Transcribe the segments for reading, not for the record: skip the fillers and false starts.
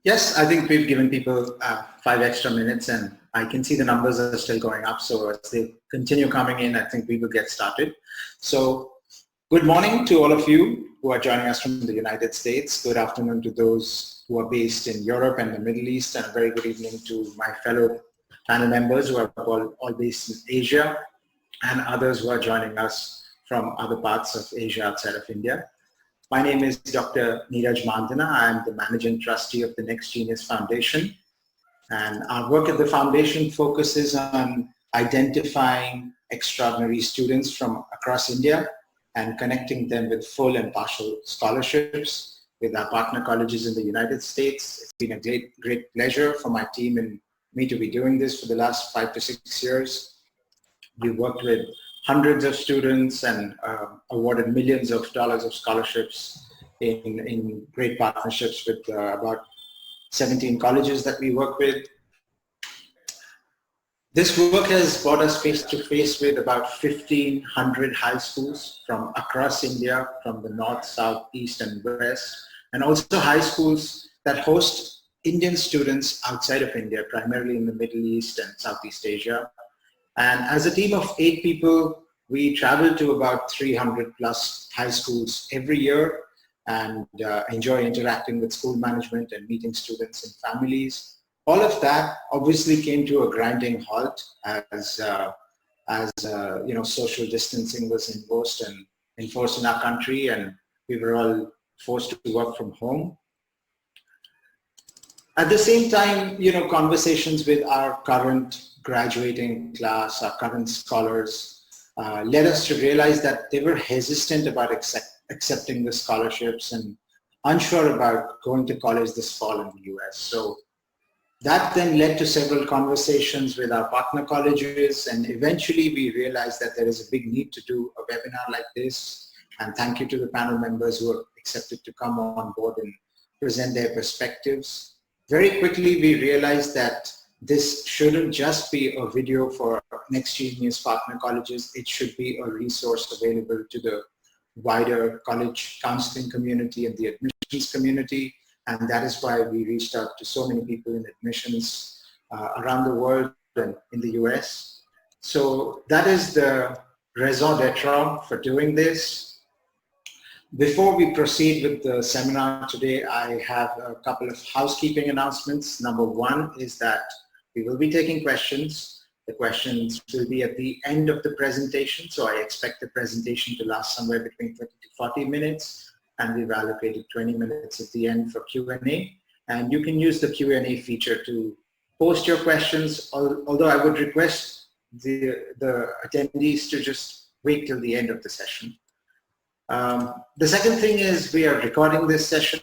Yes, I think we've given people 5 extra minutes and I can see the numbers are still going up. So as they continue coming in, I think we will get started. So good morning to all of you who are joining us from the United States. Good afternoon to those who are based in Europe and the Middle East, and a very good evening to my fellow panel members who are all based in Asia and others who are joining us from other parts of Asia outside of India. My name is Dr. Neeraj Mandhana. I am the Managing Trustee of the Next Genius Foundation. And our work at the foundation focuses on identifying extraordinary students from across India and connecting them with full and partial scholarships with our partner colleges in the United States. It's been a great pleasure for my team and me to be doing this for the last 5 to 6 years. We've worked with hundreds of students and awarded millions of dollars of scholarships in great partnerships with about 17 colleges that we work with. This work has brought us face to face with about 1,500 high schools from across India, from the north, south, east, and west, and also high schools that host Indian students outside of India, primarily in the Middle East and Southeast Asia. And as a team of 8 people, we travel to about 300 plus high schools every year and enjoy interacting with school management and meeting students and families. All of that obviously came to a grinding halt as social distancing was enforced in our country, and we were all forced to work from home. At the same time, conversations with our current graduating class, our current scholars, led us to realize that they were hesitant about accepting the scholarships and unsure about going to college this fall in the US. So that then led to several conversations with our partner colleges, and eventually we realized that there is a big need to do a webinar like this. And thank you to the panel members who have accepted to come on board and present their perspectives. Very quickly we realized that this shouldn't just be a video for Next Genius partner colleges. It should be a resource available to the wider college counseling community and the admissions community. And that is why we reached out to so many people in admissions around the world and in the US. So that is the raison d'etre for doing this. Before we proceed with the seminar today, I have a couple of housekeeping announcements. Number one is that we will be taking questions. The questions will be at the end of the presentation. So I expect the presentation to last somewhere between 30 to 40 minutes. And we've allocated 20 minutes at the end for Q&A. And you can use the Q&A feature to post your questions, although I would request the attendees to just wait till the end of the session. The second thing is we are recording this session.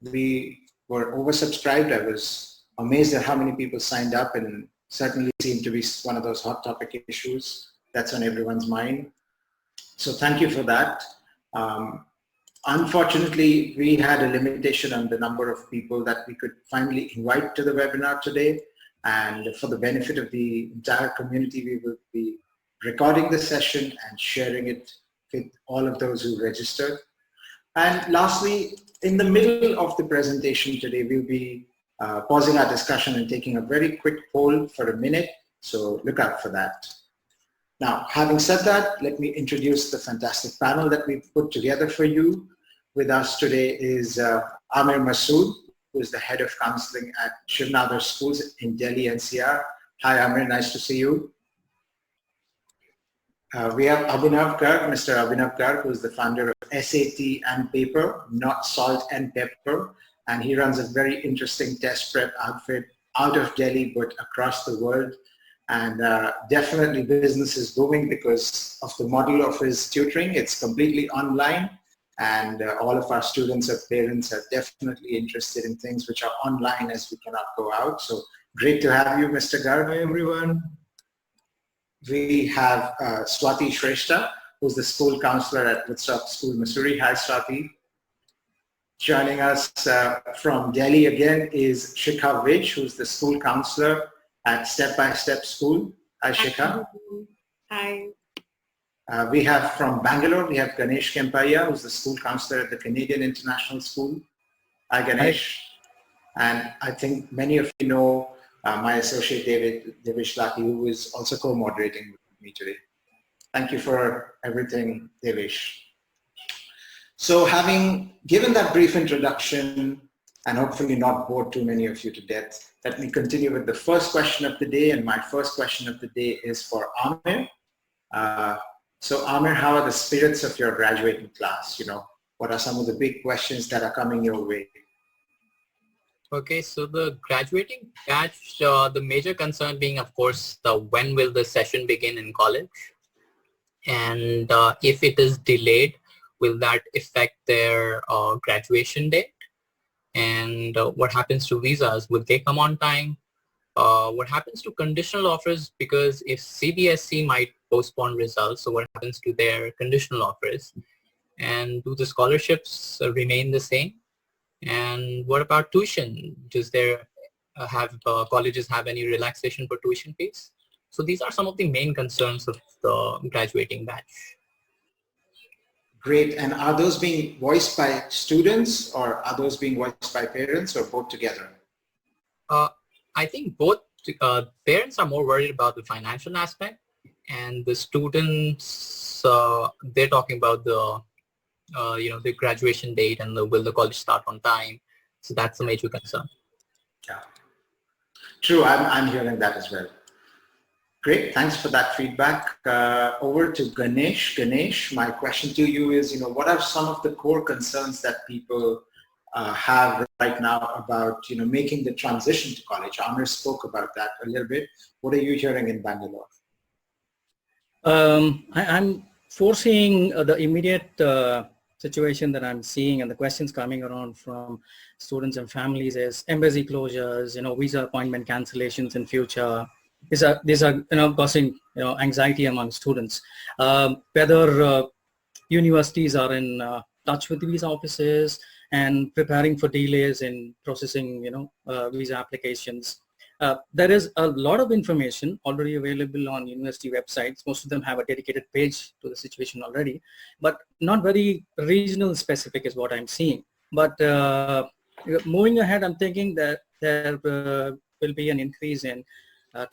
We were oversubscribed. I was amazed at how many people signed up, and certainly seemed to be one of those hot topic issues that's on everyone's mind. So thank you for that. Unfortunately, we had a limitation on the number of people that we could finally invite to the webinar today. And for the benefit of the entire community, we will be recording the session and sharing it with all of those who registered. And lastly, in the middle of the presentation today, we'll be pausing our discussion and taking a very quick poll for a minute. So look out for that. Now, having said that, let me introduce the fantastic panel that we've put together for you. With us today is Aamir Masood, who is the head of counseling at Shiv Nadar schools in Delhi, NCR. Hi, Aamir, nice to see you. We have Abhinav Garg, Mr. Abhinav Garg, who is the founder of SATnPaper, not salt and pepper. And he runs a very interesting test prep outfit out of Delhi, but across the world. And definitely business is booming because of the model of his tutoring. It's completely online, and all of our students and parents are definitely interested in things which are online as we cannot go out. So great to have you, Mr. Garg. Hi, everyone. We have Swati Shrestha, who's the school counselor at Woodstock School, Missouri. Hi, Swati. Joining us from Delhi again is Shikha Vij, who's the school counselor at Step by Step School. Hi, Shikha. Hi. We have from Bangalore, we have Ganesh Kempaiah, who's the school counselor at the Canadian International School. Hi, Ganesh. And I think many of you know my associate Devish Laki, who is also co-moderating with me today. Thank you for everything, Devish. So having given that brief introduction and hopefully not bored too many of you to death, let me continue with the first question of the day. And my first question of the day is for Aamir. So Aamir, how are the spirits of your graduating class? You know, what are some of the big questions that are coming your way? Okay, so the graduating batch, the major concern being, of course, when will the session begin in college? And if it is delayed, will that affect their graduation date? And what happens to visas? Will they come on time? What happens to conditional offers? Because if CBSE might postpone results, so what happens to their conditional offers? And do the scholarships remain the same? And what about tuition? Does there colleges have any relaxation for tuition fees? So these are some of the main concerns of the graduating batch. Great. And are those being voiced by students, or are those being voiced by parents, or both together? I think both. Parents are more worried about the financial aspect, and the students, they're talking about the the graduation date and will the college start on time. So that's a major concern. Yeah, true. I'm hearing that as well. Great, thanks for that feedback. Over to Ganesh. Ganesh, my question to you is, what are some of the core concerns that people have right now about, making the transition to college? Aamir spoke about that a little bit. What are you hearing in Bangalore? I'm foreseeing the immediate situation that I'm seeing, and the questions coming around from students and families is embassy closures, visa appointment cancellations in future. These are causing anxiety among students. Whether universities are in touch with the visa offices and preparing for delays in processing visa applications. There is a lot of information already available on university websites. Most of them have a dedicated page to the situation already, but not very regional specific is what I'm seeing. But moving ahead, I'm thinking that there will be an increase in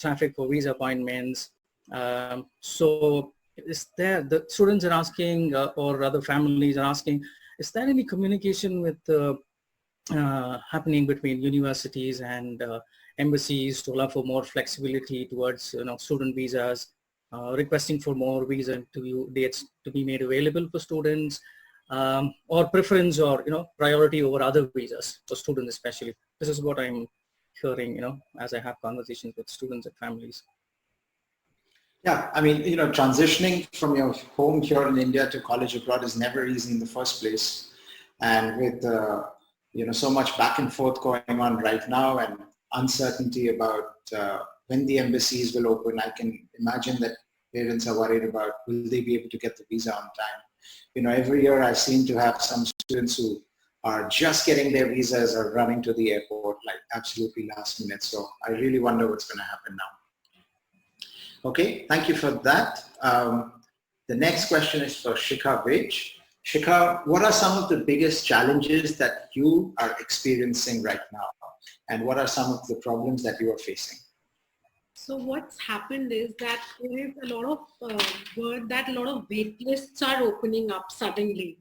traffic for visa appointments. So is there, the students are asking, or other families are asking, is there any communication with happening between universities and embassies to allow for more flexibility towards student visas, requesting for more visa interview dates to be made available for students, or preference or priority over other visas for students especially. This is what I'm hearing as I have conversations with students and families. Yeah, I mean, transitioning from your home here in India to college abroad is never easy in the first place. And with, so much back and forth going on right now and uncertainty about when the embassies will open, I can imagine that parents are worried about, will they be able to get the visa on time? Every year I seem to have some students who are just getting their visas or running to the airport like absolutely last minute. So I really wonder what's going to happen now. Okay, thank you for that. The next question is for Shikha Vij. Shikha, what are some of the biggest challenges that you are experiencing right now? And what are some of the problems that you are facing? So what's happened is that there is a lot of word that a lot of wait lists are opening up suddenly,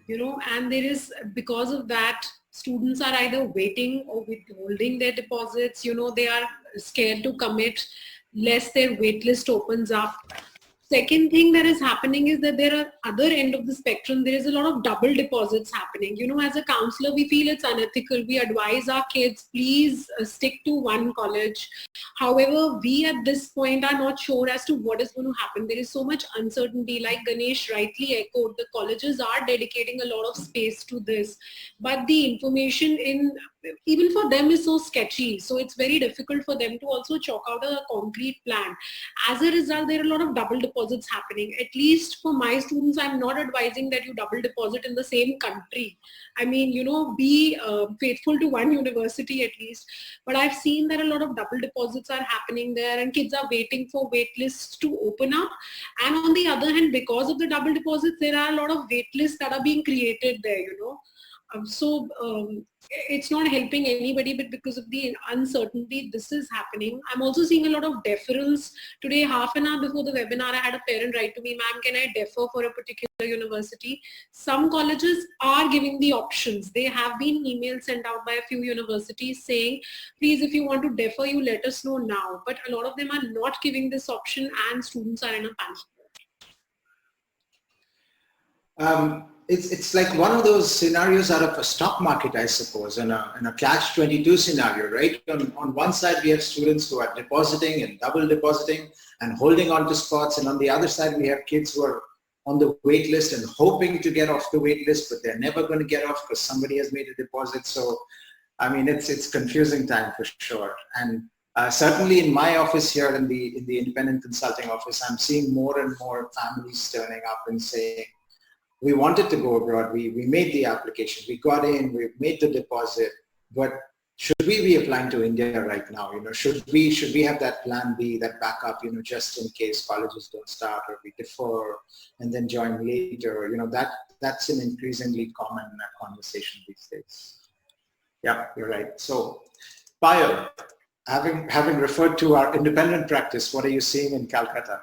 and there is, because of that, students are either waiting or withholding their deposits. They are scared to commit lest their wait list opens up. Second thing that is happening is that there are other end of the spectrum. There is a lot of double deposits happening. As a counselor, we feel it's unethical. We advise our kids, please stick to one college. However, we at this point are not sure as to what is going to happen. There is so much uncertainty. Like Ganesh rightly echoed, the colleges are dedicating a lot of space to this, but the information even for them is so sketchy. So it's very difficult for them to also chalk out a concrete plan. As a result, there are a lot of double deposits happening. At least for my students, I'm not advising that you double deposit in the same country. I mean, be faithful to one university at least. But I've seen that a lot of double deposits are happening there, and kids are waiting for wait lists to open up. And on the other hand, because of the double deposits, there are a lot of wait lists that are being created there, It's not helping anybody, but because of the uncertainty, this is happening. I'm also seeing a lot of deference. Today, half an hour before the webinar, I had a parent write to me, ma'am, can I defer for a particular university? Some colleges are giving the options. They have been emails sent out by a few universities saying, please, if you want to defer, you let us know now. But a lot of them are not giving this option, and students are in a panic. It's like one of those scenarios out of a stock market, I suppose, in a catch-22 scenario, right? On one side, we have students who are depositing and double depositing and holding on to spots. And on the other side, we have kids who are on the wait list and hoping to get off the wait list, but they're never going to get off because somebody has made a deposit. So, I mean, it's confusing time for sure. And certainly in my office here in the independent consulting office, I'm seeing more and more families turning up and saying, we wanted to go abroad. We made the application. We got in. We made the deposit. But should we be applying to India right now? You know, should we have that plan B, that backup? You know, just in case colleges don't start, or we defer and then join later. You know, that's an increasingly common conversation these days. Yeah, you're right. So, Payal, having referred to our independent practice, what are you seeing in Calcutta?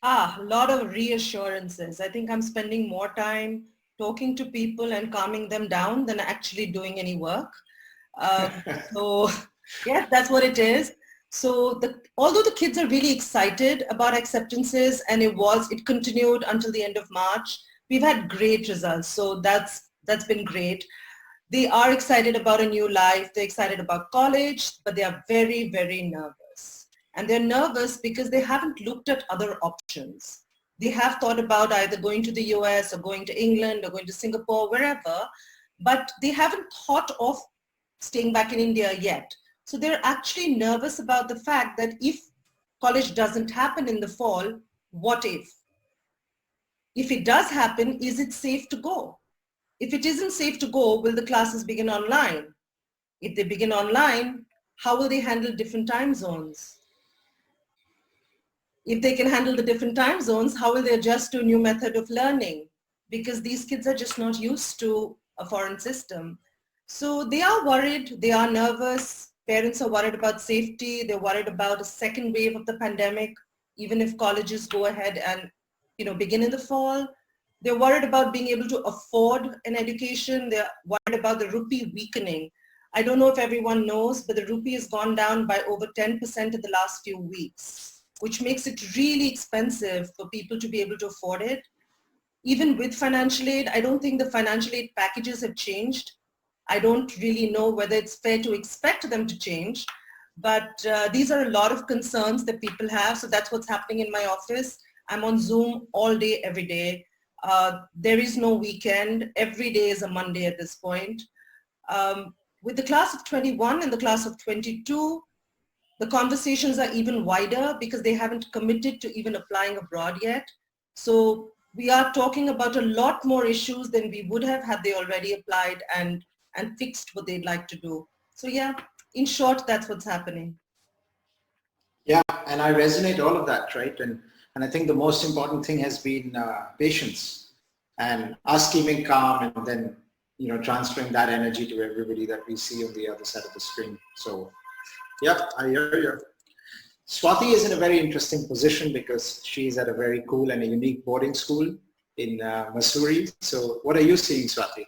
A lot of reassurances. I think I'm spending more time talking to people and calming them down than actually doing any work. So yeah, that's what it is. So although the kids are really excited about acceptances, and it continued until the end of March, we've had great results. So that's been great. They are excited about a new life. They're excited about college, but they are very, very nervous. And they're nervous because they haven't looked at other options. They have thought about either going to the US or going to England or going to Singapore, wherever, but they haven't thought of staying back in India yet. So they're actually nervous about the fact that if college doesn't happen in the fall, what if? If it does happen, is it safe to go? If it isn't safe to go, will the classes begin online? If they begin online, how will they handle different time zones? If they can handle the different time zones, how will they adjust to a new method of learning? Because these kids are just not used to a foreign system. So they are worried, they are nervous. Parents are worried about safety. They're worried about a second wave of the pandemic, even if colleges go ahead and begin in the fall. They're worried about being able to afford an education. They're worried about the rupee weakening. I don't know if everyone knows, but the rupee has gone down by over 10% in the last few weeks, which makes it really expensive for people to be able to afford it. Even with financial aid, I don't think the financial aid packages have changed. I don't really know whether it's fair to expect them to change, but these are a lot of concerns that people have. So that's what's happening in my office. I'm on Zoom all day, every day. There is no weekend. Every day is a Monday at this point. With the class of 21 and the class of 22, the conversations are even wider because they haven't committed to even applying abroad yet. So we are talking about a lot more issues than we would have had they already applied and fixed what they'd like to do. So yeah, in short, that's what's happening. Yeah, and I resonate all of that, right? And I think the most important thing has been patience and us keeping calm and then, transferring that energy to everybody that we see on the other side of the screen. So, yeah, I hear you. Swati is in a very interesting position because she's at a very cool and a unique boarding school in Missouri. So what are you seeing, Swati?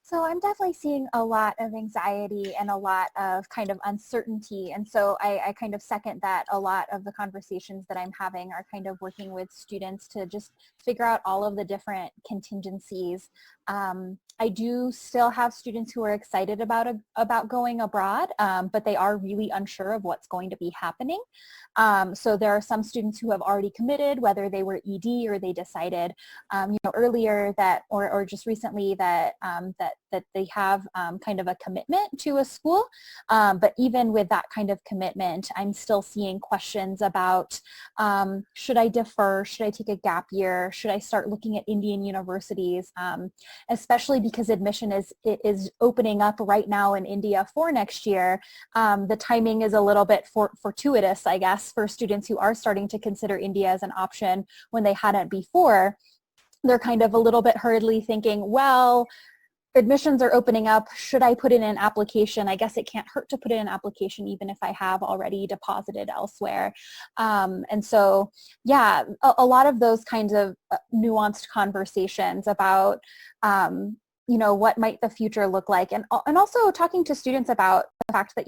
So I'm definitely seeing a lot of anxiety and a lot of kind of uncertainty. And so I kind of second that. A lot of the conversations that I'm having are kind of working with students to just figure out all of the different contingencies. I do still have students who are excited about going abroad, but they are really unsure of what's going to be happening. So there are some students who have already committed, whether they were ED or they decided, earlier that, or just recently that they have kind of a commitment to a school. But even with that kind of commitment, I'm still seeing questions about, should I defer? Should I take a gap year? Should I start looking at Indian universities? Especially because admission is opening up right now in India for next year. The timing is a little bit fortuitous, I guess, for students who are starting to consider India as an option when they hadn't before. they're kind of a little bit hurriedly thinking, well, admissions are opening up. Should I put in an application? I guess it can't hurt to put in an application even if I have already deposited elsewhere. And so, yeah, a lot of those kinds of nuanced conversations about, what might the future look like? And also talking to students about the fact that,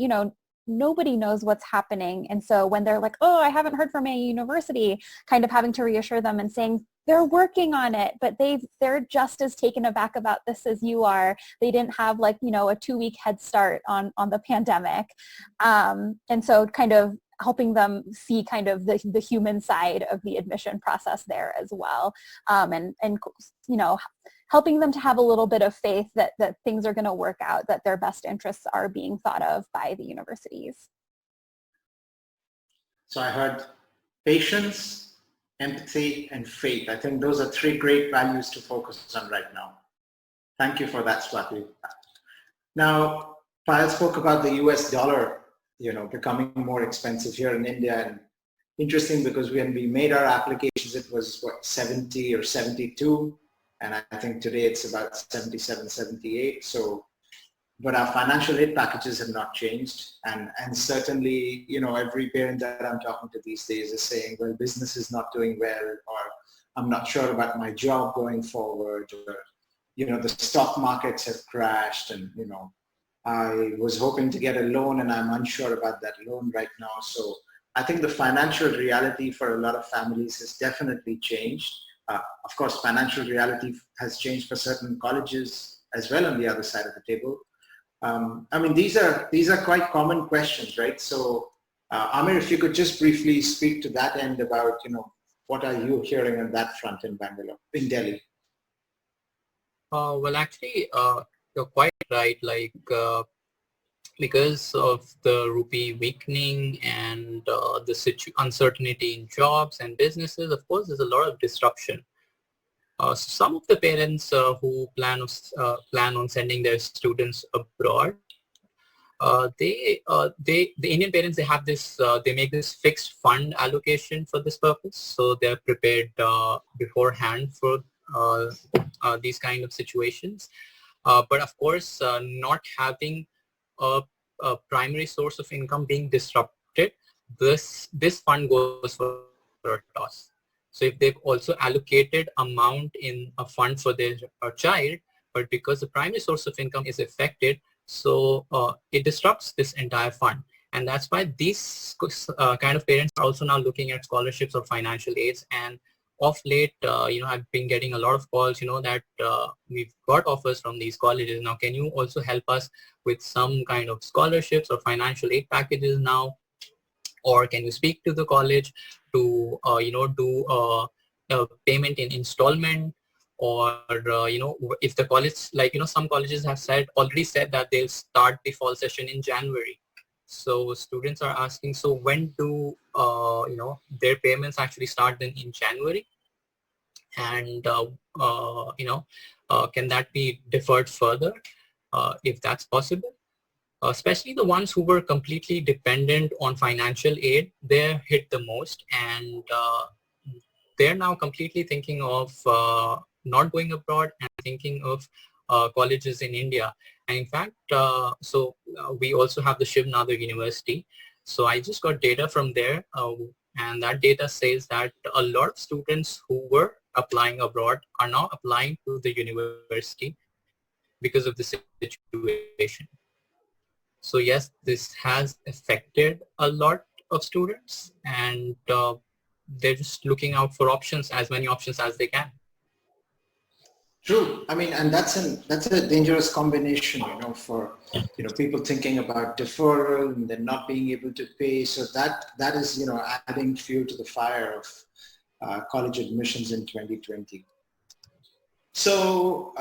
nobody knows what's happening. And so when they're like, oh, I haven't heard from a university, kind of having to reassure them and saying, they're working on it, but they're just as taken aback about this as you are. They didn't have a 2-week head start on the pandemic. And so kind of helping them see kind of the human side of the admission process there as well. And helping them to have a little bit of faith that things are going to work out, that their best interests are being thought of by the universities. So I heard patience, empathy, and faith. I think those are 3 great values to focus on right now. Thank you for that, Swati. Now, Payal spoke about the US dollar, becoming more expensive here in India. And interesting, because when we made our applications, it was 70 or 72. And I think today it's about 77, 78. So, but our financial aid packages have not changed. And certainly, every parent that I'm talking to these days is saying, well, business is not doing well, or I'm not sure about my job going forward, or, the stock markets have crashed, and, I was hoping to get a loan and I'm unsure about that loan right now. So I think the financial reality for a lot of families has definitely changed. Of course, financial reality has changed for certain colleges as well on the other side of the table. These are quite common questions, right? So, Aamir, if you could just briefly speak to that end about, what are you hearing on that front in Bangalore, in Delhi? Well, actually, you're quite right. Because of the rupee weakening and the uncertainty in jobs and businesses, of course, there's a lot of disruption. Some of the parents who plan on sending their students abroad, the Indian parents, they have this, they make this fixed fund allocation for this purpose. So they're prepared beforehand for these kind of situations. But of course, not having a primary source of income being disrupted, this fund goes for a toss. So if they've also allocated amount in a fund for their child, but because the primary source of income is affected, so it disrupts this entire fund. And that's why these kind of parents are also now looking at scholarships or financial aids. And of late, I've been getting a lot of calls, that we've got offers from these colleges. Now, can you also help us with some kind of scholarships or financial aid packages now? Or can you speak to the college to, do a payment in installment? Or, if the college, some colleges have already said that they'll start the fall session in January. So students are asking, so when do, their payments actually start then in January? And, can that be deferred further if that's possible? Especially the ones who were completely dependent on financial aid, they're hit the most. And they're now completely thinking of not going abroad and thinking of colleges in India. And in fact, we also have the Shiv Nadar University. So I just got data from there, and that data says that a lot of students who were applying abroad are now applying to the university because of the situation. So yes, this has affected a lot of students, and they're just looking out for options, as many options as they can. True. And that's a dangerous combination, for, people thinking about deferral and then not being able to pay. So that is, adding fuel to the fire of college admissions in 2020. So,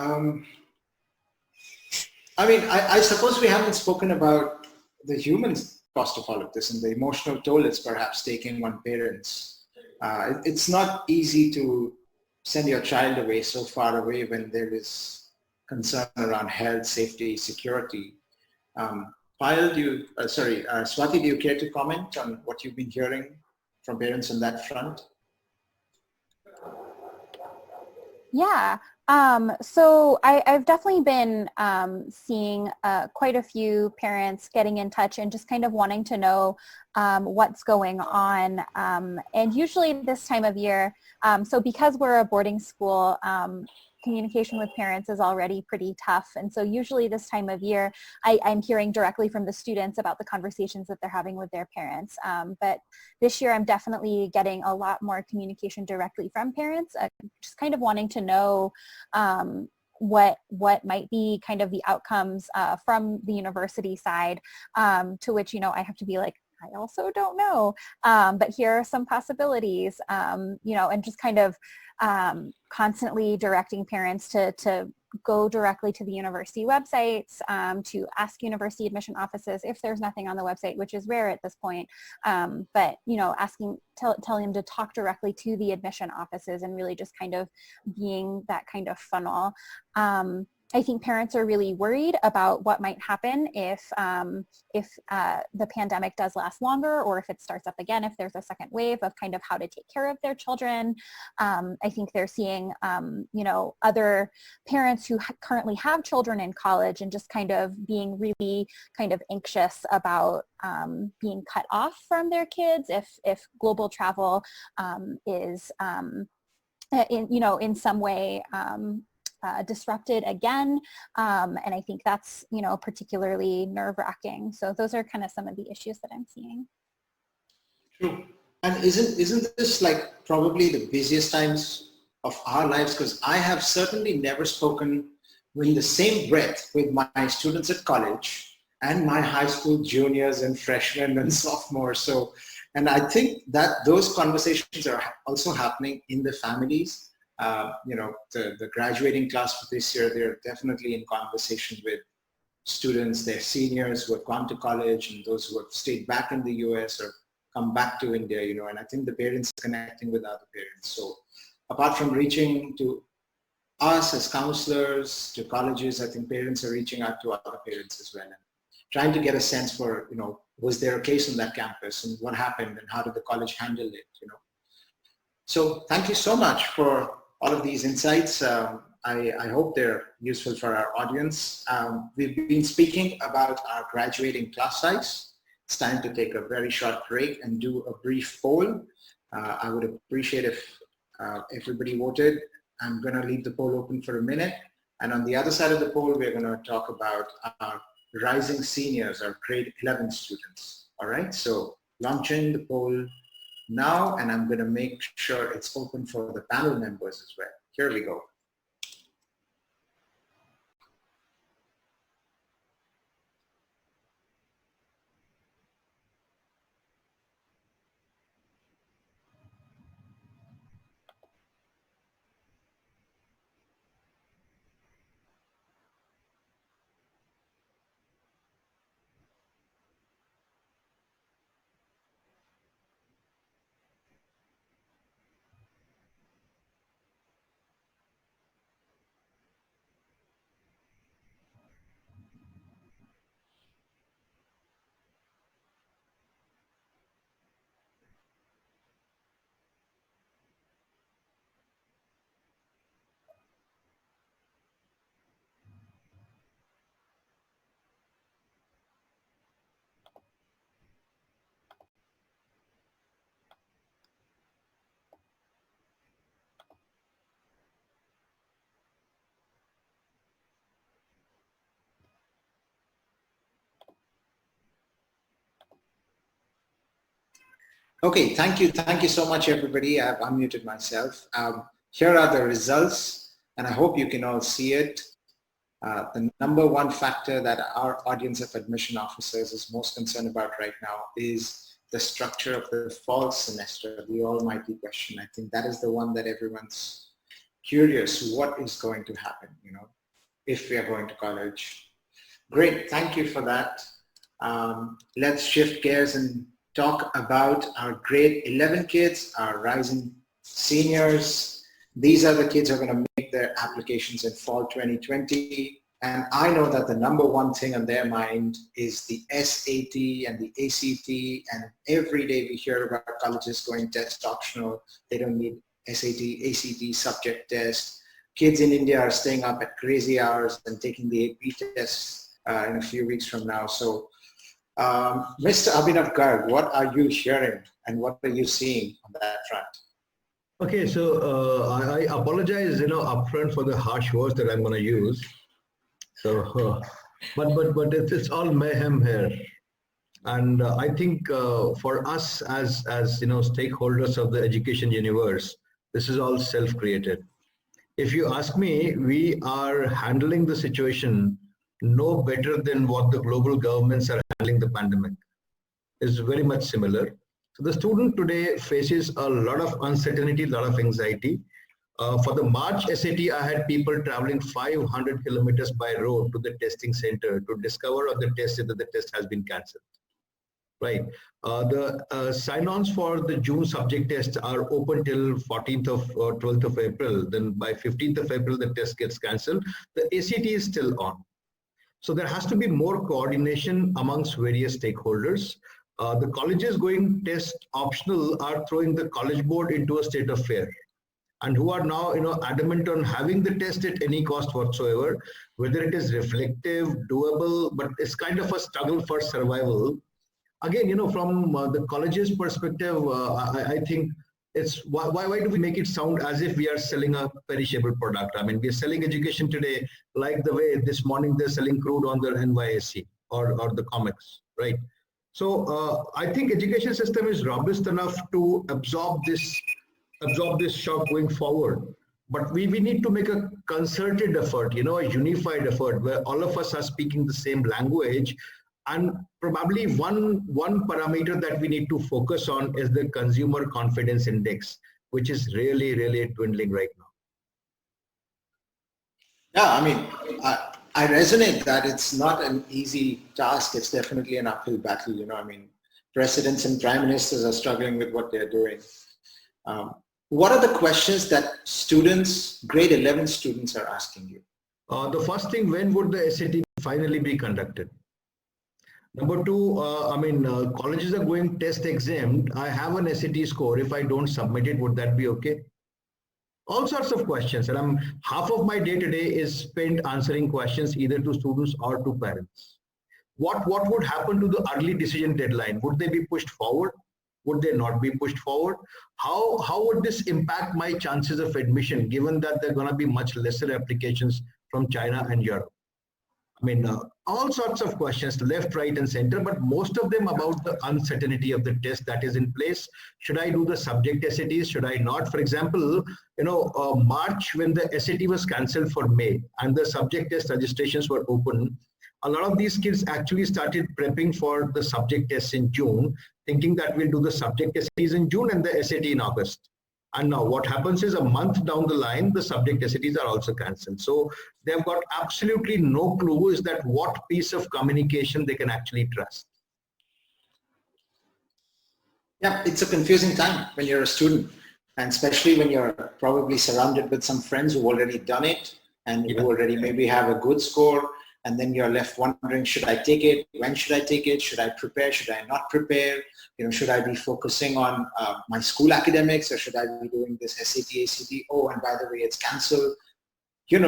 I suppose we haven't spoken about the human cost of all of this and the emotional toll it's perhaps taking on parents. It's not easy to send your child away so far away when there is concern around health, safety, security. Payal, Swati, do you care to comment on what you've been hearing from parents on that front? Yeah. So I've definitely been seeing quite a few parents getting in touch and just kind of wanting to know what's going on. And usually this time of year, so because we're a boarding school, communication with parents is already pretty tough. And so usually this time of year, I'm hearing directly from the students about the conversations that they're having with their parents. But this year I'm definitely getting a lot more communication directly from parents, just kind of wanting to know what might be kind of the outcomes from the university side, to which, you know, I have to be like, I also don't know, but here are some possibilities, you know, and just kind of constantly directing parents to go directly to the university websites, to ask university admission offices if there's nothing on the website, which is rare at this point, but, you know, telling them to talk directly to the admission offices and really just kind of being that kind of funnel. I think parents are really worried about what might happen if the pandemic does last longer, or if it starts up again, if there's a second wave, of kind of how to take care of their children. I think they're seeing, you know, other parents who currently have children in college and just kind of being really kind of anxious about being cut off from their kids if global travel is in some way disrupted again. And I think that's, you know, particularly nerve-wracking. So those are kind of some of the issues that I'm seeing. True. And isn't this like probably the busiest times of our lives? Because I have certainly never spoken in the same breath with my students at college and my high school juniors and freshmen and sophomores. So, and I think that those conversations are also happening in the families. You know, the graduating class for this year, they're definitely in conversation with students, their seniors who have gone to college and those who have stayed back in the US or come back to India, you know, and I think the parents are connecting with other parents. So apart from reaching to us as counselors, to colleges, I think parents are reaching out to other parents as well and trying to get a sense for, you know, was there a case on that campus and what happened and how did the college handle it, you know. So thank you so much for all of these insights. I hope they're useful for our audience. We've been speaking about our graduating class size. It's time to take a very short break and do a brief poll. I would appreciate if everybody voted. I'm going to leave the poll open for a minute. And on the other side of the poll, we're going to talk about our rising seniors, our grade 11 students. All right, so launching the poll now, and I'm going to make sure it's open for the panel members as well. Here we go. Okay, thank you. Thank you so much, everybody. I've unmuted myself. Here are the results, and I hope you can all see it. The number one factor that our audience of admission officers is most concerned about right now is the structure of the fall semester, the almighty question. I think that is the one that everyone's curious, what is going to happen, you know, if we are going to college. Great, thank you for that. Let's shift gears and talk about our grade 11 kids, our rising seniors. These are the kids who are going to make their applications in fall 2020. And I know that the number one thing on their mind is the SAT and the ACT. And every day we hear about colleges going test optional. They don't need SAT, ACT, subject test. kids in India are staying up at crazy hours and taking the AP tests in a few weeks from now. So, Mr. Abhinav Garg, what are you hearing and what are you seeing on that front? Okay, so I apologize, upfront for the harsh words that I'm going to use. So, but it's all mayhem here, and I think for us as stakeholders of the education universe, this is all self-created. If you ask me, we are handling the situation no better than what the global governments are handling the pandemic. It's very much similar. So the student today faces a lot of uncertainty, a lot of anxiety. For the March SAT, I had people traveling 500 kilometers by road to the testing center to discover on the test that the test has been cancelled. Right. The sign-ons for the June subject tests are open till 14th or 12th of April. Then by 15th of April, the test gets cancelled. The ACT is still on. So there has to be more coordination amongst various stakeholders. The colleges going test optional are throwing the college board into a state of fear, and who are now adamant on having the test at any cost whatsoever, whether it is reflective, doable, but it's kind of a struggle for survival. Again, from the college's perspective, I think it's why do we make it sound as if we are selling a perishable product? I mean, we are selling education today like the way this morning they're selling crude on the NYSE or the comics, right? So I think education system is robust enough to absorb this shock going forward. But we need to make a concerted effort, a unified effort where all of us are speaking the same language. And probably one parameter that we need to focus on is the consumer confidence index, which is really, really dwindling right now. Yeah, I mean, I resonate that it's not an easy task. It's definitely an uphill battle. I mean, presidents and prime ministers are struggling with what they're doing. What are the questions that students, grade 11 students, are asking you? The first thing, when would the SAT finally be conducted? Number two, colleges are going test exempt. I have an SAT score. If I don't submit it, would that be okay? All sorts of questions. And half of my day today is spent answering questions either to students or to parents. What would happen to the early decision deadline? Would they be pushed forward? Would they not be pushed forward? How would this impact my chances of admission, given that there are going to be much lesser applications from China and Europe? I mean, all sorts of questions, left, right, and center, but most of them about the uncertainty of the test that is in place. Should I do the subject SATs? Should I not? For example, March, when the SAT was cancelled for May and the subject test registrations were open, a lot of these kids actually started prepping for the subject tests in June, thinking that we'll do the subject SATs in June and the SAT in August. And now what happens is a month down the line, the subject SATs are also cancelled. So they've got absolutely no clue is that what piece of communication they can actually trust. Yeah, it's a confusing time when you're a student, and especially when you're probably surrounded with some friends who've already done it and who already maybe have a good score. And then you're left wondering, should I take it? When should I take it? Should I prepare? Should I not prepare? Should I be focusing on my school academics, or should I be doing this SAT, ACT? Oh, and by the way, it's cancelled.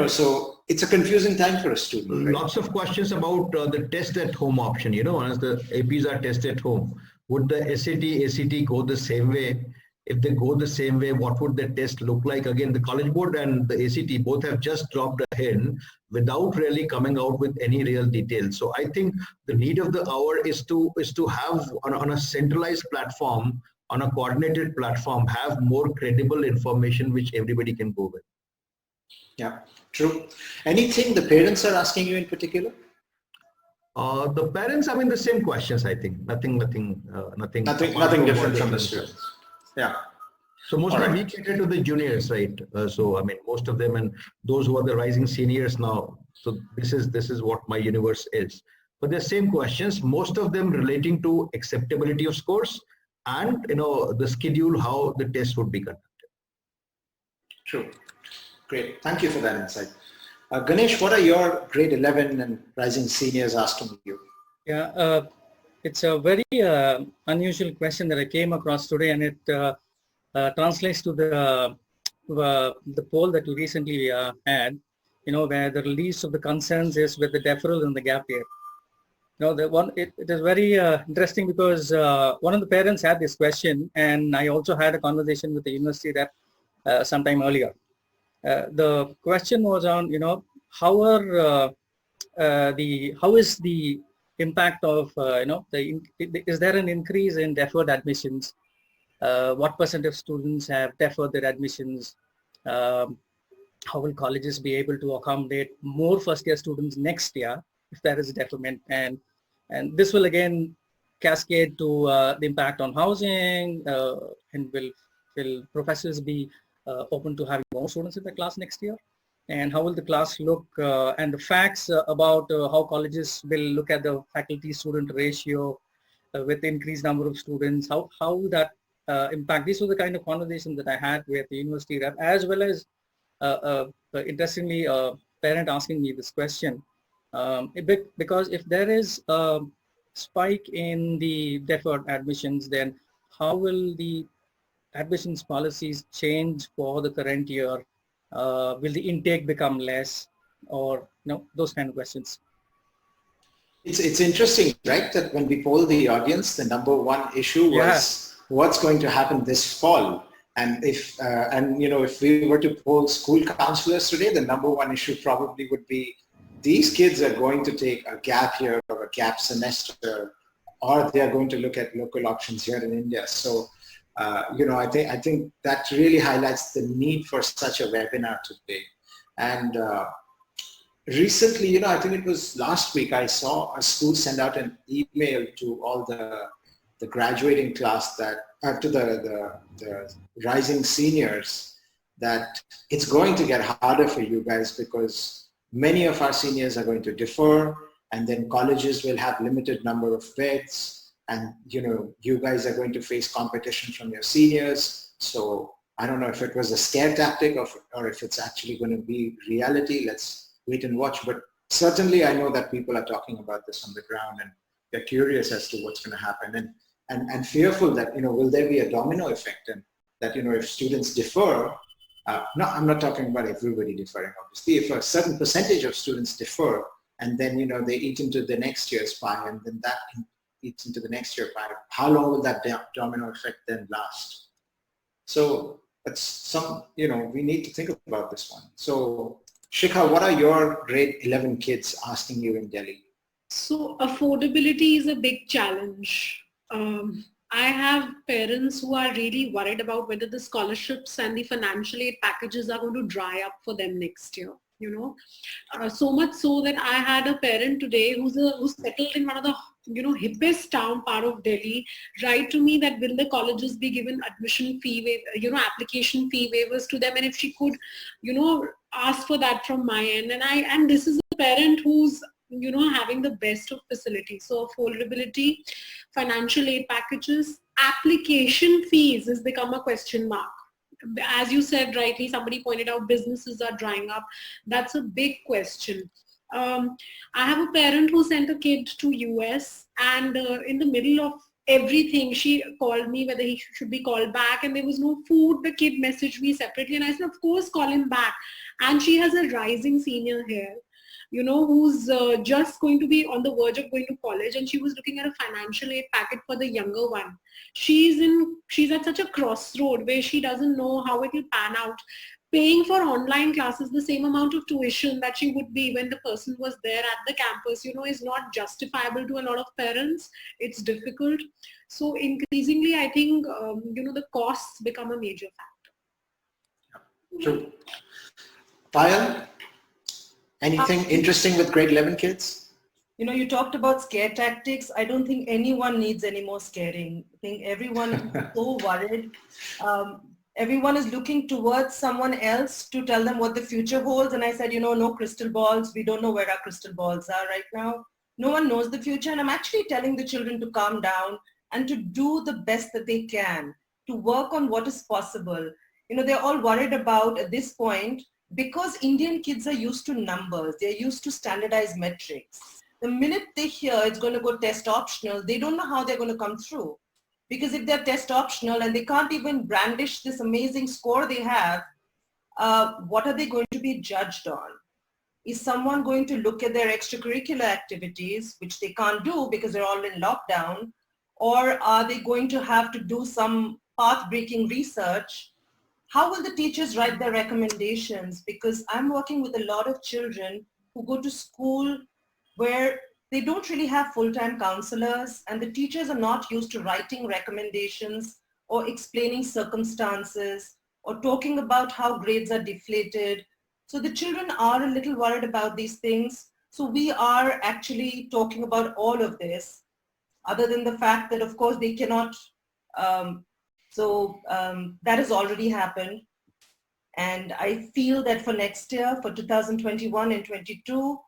So it's a confusing time for a student. Right? Lots of questions about the test at home option. As the APs are tested at home, would the SAT, ACT go the same way? If they go the same way, what would the test look like? Again, the College Board and the ACT both have just dropped a hint without really coming out with any real details. So I think the need of the hour is to have on a centralized platform, on a coordinated platform, have more credible information which everybody can go with. Yeah, true. Anything the parents are asking you in particular? The parents, the same questions. I think nothing different from the students. Yeah. So mostly we cater to the juniors, right? Most of them and those who are the rising seniors now. So this is what my universe is. But the same questions, most of them relating to acceptability of scores and the schedule, how the test would be conducted. True. Great. Thank you for that insight. Ganesh, what are your grade 11 and rising seniors asking you? Yeah. It's a very unusual question that I came across today, and it translates to the poll that we recently had, where the least of the concerns is with the deferral and the gap year. It is very interesting because one of the parents had this question, and I also had a conversation with the university rep sometime earlier. The question was on, how is the impact of, is there an increase in deferred admissions? What percent of students have deferred their admissions? How will colleges be able to accommodate more first-year students next year if there is a deferment? And this will again cascade to the impact on housing, and will professors be open to having more students in the class next year? And how will the class look, and the facts about how colleges will look at the faculty-student ratio with increased number of students, how that impact. These were the kind of conversations that I had with the university rep, as well as interestingly, a parent asking me this question, because if there is a spike in the deferred admissions, then how will the admissions policies change for the current year? Will the intake become less, or those kind of questions? It's interesting, right, that when we polled the audience, the number one issue was what's going to happen this fall. And if we were to poll school counselors today, the number one issue probably would be these kids are going to take a gap year or a gap semester, or they are going to look at local options here in India. So, I think that really highlights the need for such a webinar today. And recently, I think it was last week, I saw a school send out an email to all the graduating class to the rising seniors, that it's going to get harder for you guys because many of our seniors are going to defer, and then colleges will have limited number of beds, and you guys are going to face competition from your seniors. So I don't know if it was a scare tactic or if it's actually going to be reality. Let's wait and watch. But certainly I know that people are talking about this on the ground, and they're curious as to what's going to happen, and fearful that, will there be a domino effect, and that, if students defer, no, I'm not talking about everybody deferring, obviously. If a certain percentage of students defer, and then, they eat into the next year's pie, and then that eats into the next year pie, how long will that domino effect then last? So that's we need to think about this one. So Shikha, what are your grade 11 kids asking you in Delhi? So affordability is a big challenge. I have parents who are really worried about whether the scholarships and the financial aid packages are going to dry up for them next year. So much so that I had a parent today who's settled in one of the hippest town part of Delhi write to me that will the colleges be given admission fee application fee waivers to them, and if she could ask for that from my end. And this is a parent who's having the best of facilities. So affordability, financial aid packages, application fees has become a question mark. As you said rightly, somebody pointed out businesses are drying up. That's a big question. I have a parent who sent a kid to US, and in the middle of everything, she called me whether he should be called back, and there was no food. The kid messaged me separately, and I said, of course, call him back. And she has a rising senior here, who's just going to be on the verge of going to college, and she was looking at a financial aid packet for the younger one. She's at such a crossroad where she doesn't know how it will pan out. Paying for online classes the same amount of tuition that she would be when the person was there at the campus, is not justifiable to a lot of parents. It's difficult. So increasingly, I think, the costs become a major factor. True. Payal, anything interesting with grade 11 kids? You talked about scare tactics. I don't think anyone needs any more scaring. I think everyone is so worried. Everyone is looking towards someone else to tell them what the future holds. And I said, no crystal balls. We don't know where our crystal balls are right now. No one knows the future. And I'm actually telling the children to calm down and to do the best that they can, to work on what is possible. They're all worried about at this point, because Indian kids are used to numbers. They're used to standardized metrics. The minute they hear it's going to go test optional, they don't know how they're going to come through. Because if they're test optional and they can't even brandish this amazing score they have, what are they going to be judged on? Is someone going to look at their extracurricular activities, which they can't do because they're all in lockdown? Or are they going to have to do some path-breaking research? How will the teachers write their recommendations? Because I'm working with a lot of children who go to school where they don't really have full-time counselors, and the teachers are not used to writing recommendations or explaining circumstances or talking about how grades are deflated. So the children are a little worried about these things. So we are actually talking about all of this, other than the fact that, of course, they cannot. That has already happened. And I feel that for next year, for 2021 and 22,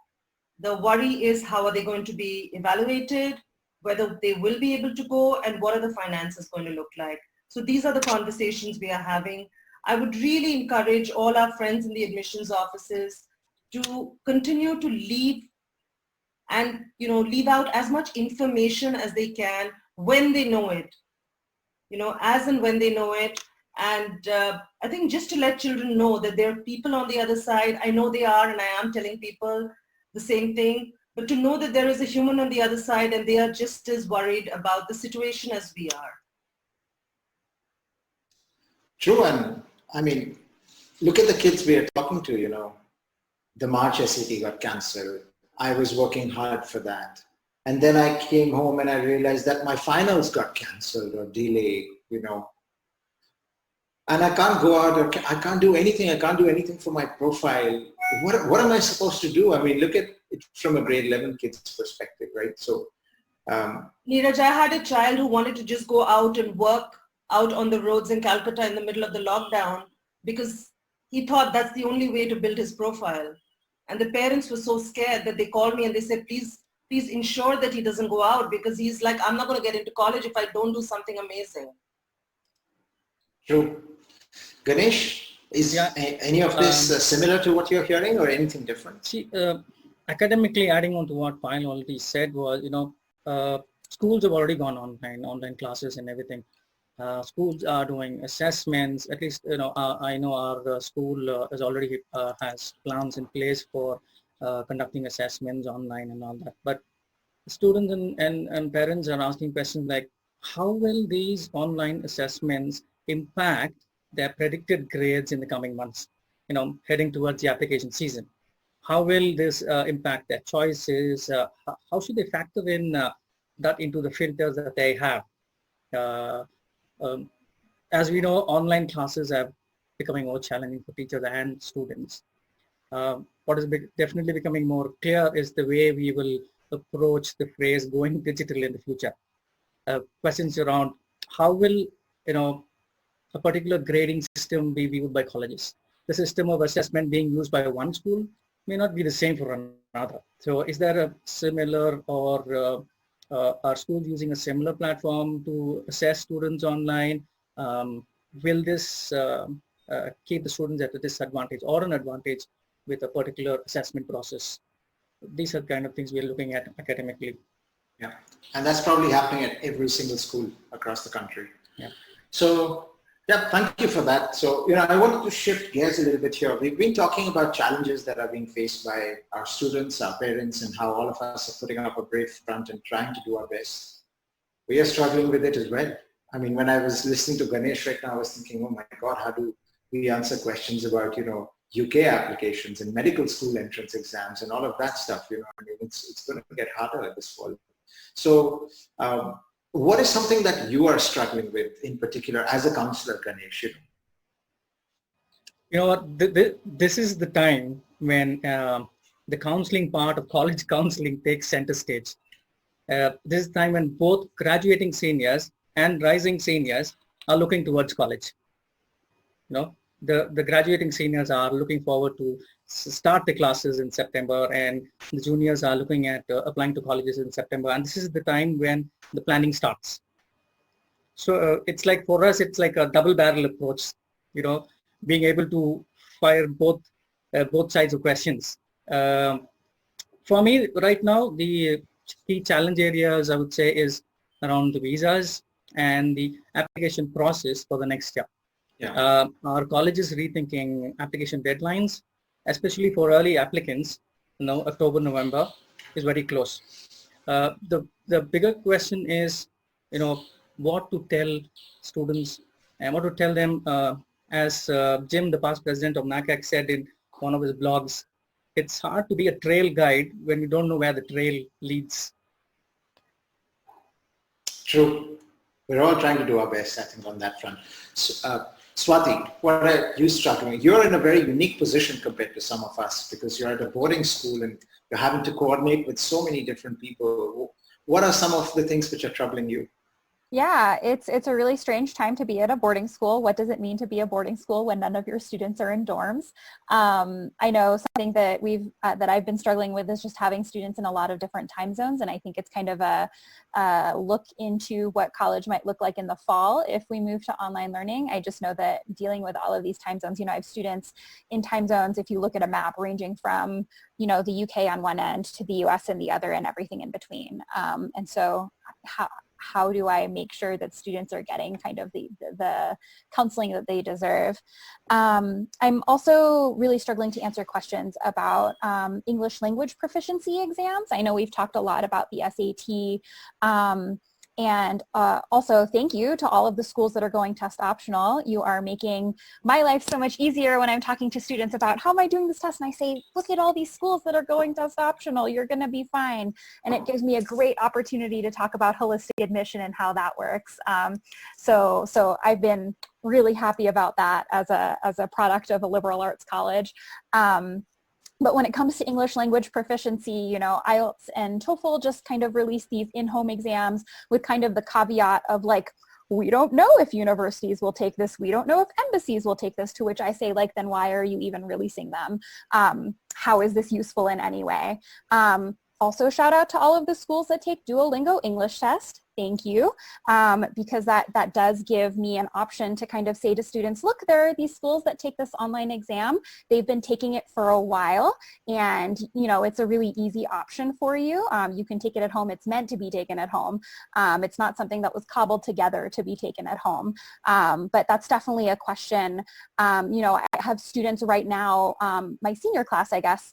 the worry is how are they going to be evaluated, whether they will be able to go, and what are the finances going to look like. So these are the conversations we are having. I would really encourage all our friends in the admissions offices to continue to leave and leave out as much information as they can when they know it, as and when they know it. And I think just to let children know that there are people on the other side. I know they are, and I am telling people the same thing, but to know that there is a human on the other side and they are just as worried about the situation as we are. True, and I mean, look at the kids we are talking to, the March SAT got cancelled. I was working hard for that. And then I came home and I realized that my finals got cancelled or delayed, And I can't go out, or I can't do anything. I can't do anything for my profile. What am I supposed to do? I mean, look at it from a grade 11 kid's perspective, right? So, Neeraj, I had a child who wanted to just go out and work out on the roads in Calcutta in the middle of the lockdown because he thought that's the only way to build his profile. And the parents were so scared that they called me and they said, please ensure that he doesn't go out, because he's like, I'm not going to get into college if I don't do something amazing. True. Ganesh, is any of this similar to what you're hearing or anything different? See, academically, adding on to what Payal already said was, schools have already gone online classes and everything. Schools are doing assessments. At least, I know our school has already has plans in place for conducting assessments online and all that. But students and parents are asking questions like, how will these online assessments impact their predicted grades in the coming months, heading towards the application season? How will this impact their choices? How should they factor in that into the filters that they have? As we know, online classes are becoming more challenging for teachers and students. What is definitely becoming more clear is the way we will approach the phrase going digital in the future. Questions around how will, a particular grading system be viewed by colleges. The system of assessment being used by one school may not be the same for another. So is there a similar, or are schools using a similar platform to assess students online? Will this keep the students at a disadvantage or an advantage with a particular assessment process? These are kind of things we're looking at academically. Yeah, and that's probably happening at every single school across the country. Yeah. So, yeah, thank you for that. So, I wanted to shift gears a little bit here. We've been talking about challenges that are being faced by our students, our parents, and how all of us are putting up a brave front and trying to do our best. We are struggling with it as well. I mean, when I was listening to Ganesh right now, I was thinking, oh my God, how do we answer questions about, UK applications and medical school entrance exams and all of that stuff? I mean, it's going to get harder this fall. So, what is something that you are struggling with in particular as a counselor, Ganesh? You know what, this is the time when the counseling part of college counseling takes center stage. This is the time when both graduating seniors and rising seniors are looking towards college. The graduating seniors are looking forward to start the classes in September, and the juniors are looking at applying to colleges in September. And this is the time when the planning starts. So it's like, for us, it's like a double barrel approach, being able to fire both sides of questions. For me right now, the key challenge areas I would say is around the visas and the application process for the next year. Our college is rethinking application deadlines, especially for early applicants. October, November is very close. The bigger question is, what to tell students and what to tell them. As Jim, the past president of NACAC, said in one of his blogs, it's hard to be a trail guide when you don't know where the trail leads. True. We're all trying to do our best, I think, on that front. So, Swati, what are you struggling with? You're in a very unique position compared to some of us because you're at a boarding school and you're having to coordinate with so many different people. What are some of the things which are troubling you? Yeah, it's a really strange time to be at a boarding school. What does it mean to be a boarding school when none of your students are in dorms? I know something that that I've been struggling with is just having students in a lot of different time zones, and I think it's kind of a look into what college might look like in the fall if we move to online learning. I just know that dealing with all of these time zones, I have students in time zones, if you look at a map, ranging from the UK on one end to the US in the other, and everything in between. And so how do I make sure that students are getting kind of the counseling that they deserve? I'm also really struggling to answer questions about English language proficiency exams. I know we've talked a lot about the SAT. And also thank you to all of the schools that are going test optional. You are making my life so much easier when I'm talking to students about how am I doing this test, and I say, look at all these schools that are going test optional, you're going to be fine. And it gives me a great opportunity to talk about holistic admission and how that works. So I've been really happy about that as a product of a liberal arts college. But when it comes to English language proficiency, IELTS and TOEFL just kind of release these in-home exams with kind of the caveat of like, we don't know if universities will take this. We don't know if embassies will take this, to which I say, like, then why are you even releasing them? How is this useful in any way? Also, shout out to all of the schools that take Duolingo English test. Thank you, because that does give me an option to kind of say to students, look, there are these schools that take this online exam. They've been taking it for a while, and it's a really easy option for you. You can take it at home. It's meant to be taken at home. It's not something that was cobbled together to be taken at home. But that's definitely a question. I have students right now, my senior class, I guess,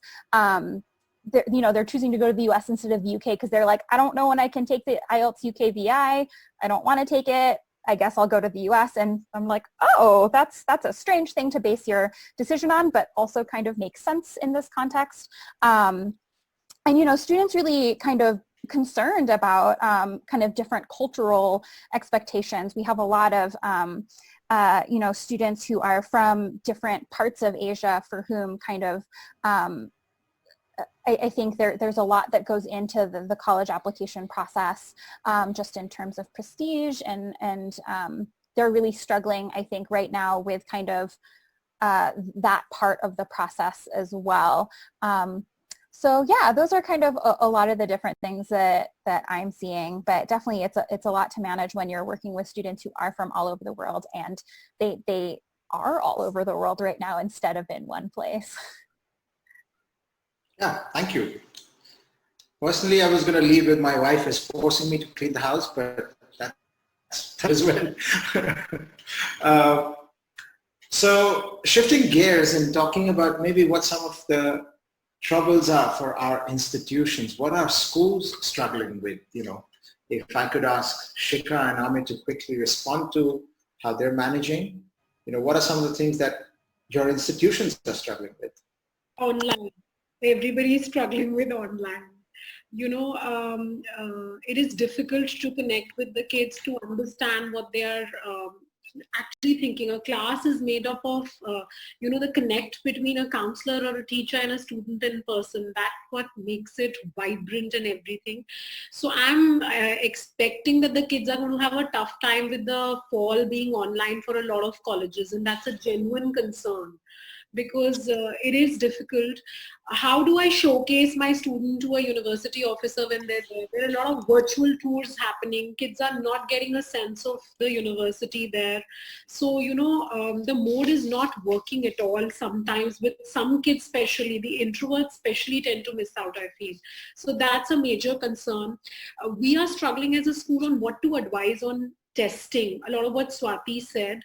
they're choosing to go to the US instead of the UK because they're like, I don't know when I can take the IELTS UK VI. I don't want to take it. I guess I'll go to the US. And I'm like, oh, that's a strange thing to base your decision on, but also kind of makes sense in this context. And students really kind of concerned about kind of different cultural expectations. We have a lot of students who are from different parts of Asia for whom kind of I think there's a lot that goes into the college application process, just in terms of prestige, and they're really struggling, I think, right now with kind of that part of the process as well. So yeah, those are kind of a lot of the different things that I'm seeing, but definitely it's a lot to manage when you're working with students who are from all over the world, and they are all over the world right now instead of in one place. Yeah, thank you. Personally, I was going to leave with my wife is forcing me to clean the house, but that's as well. So shifting gears and talking about maybe what some of the troubles are for our institutions, what are schools struggling with? If I could ask Shikha and Aamir to quickly respond to how they're managing, what are some of the things that your institutions are struggling with? Online. Everybody is struggling with online. It is difficult to connect with the kids to understand what they are actually thinking. A class is made up of, the connect between a counselor or a teacher and a student in person. That's what makes it vibrant and everything. So I'm expecting that the kids are going to have a tough time with the fall being online for a lot of colleges, and that's a genuine concern. Because it is difficult. How do I showcase my student to a university officer when they're there? There are a lot of virtual tours happening. Kids are not getting a sense of the university there. So, the mode is not working at all sometimes. With some kids especially, the introverts especially tend to miss out, I feel. So that's a major concern. We are struggling as a school on what to advise on testing. A lot of what Swati said.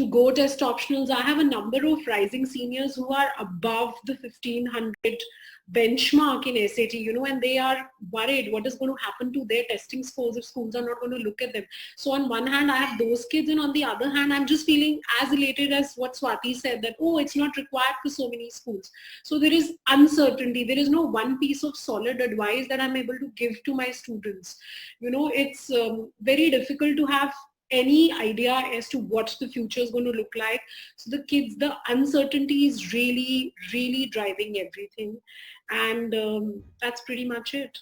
to go test optionals. I have a number of rising seniors who are above the 1500 benchmark in SAT, and they are worried what is going to happen to their testing scores if schools are not going to look at them. So on one hand, I have those kids, and on the other hand, I'm just feeling as elated as what Swati said, that, oh, it's not required for so many schools. So there is uncertainty. There is no one piece of solid advice that I'm able to give to my students. It's very difficult to have any idea as to what the future is going to look like. So the kids, the uncertainty is really, really driving everything. And that's pretty much it.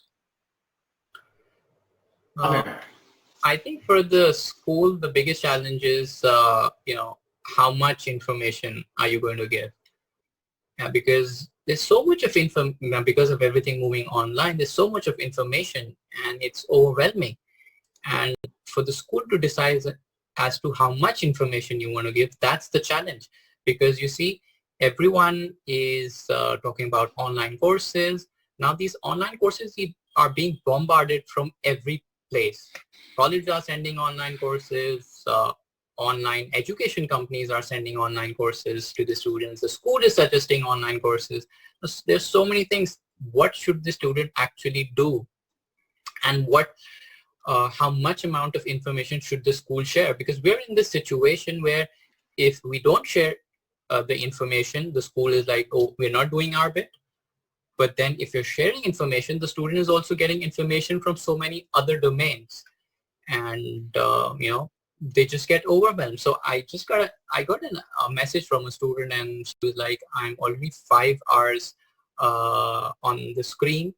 I think for the school, the biggest challenge is, how much information are you going to give? Because there's so much of because of everything moving online, there's so much of information and it's overwhelming. And for the school to decide as to how much information you want to give, that's the challenge. Because you see, everyone is talking about online courses. Now these online courses are being bombarded from every place. Colleges are sending online courses. Online education companies are sending online courses to the students. The school is suggesting online courses. There's so many things. What should the student actually do? And how much amount of information should the school share? Because we're in this situation where if we don't share the information, the school is like, oh, we're not doing our bit. But then if you're sharing information, the student is also getting information from so many other domains. And, they just get overwhelmed. So I got a message from a student, and she was like, I'm already 5 hours on the screen,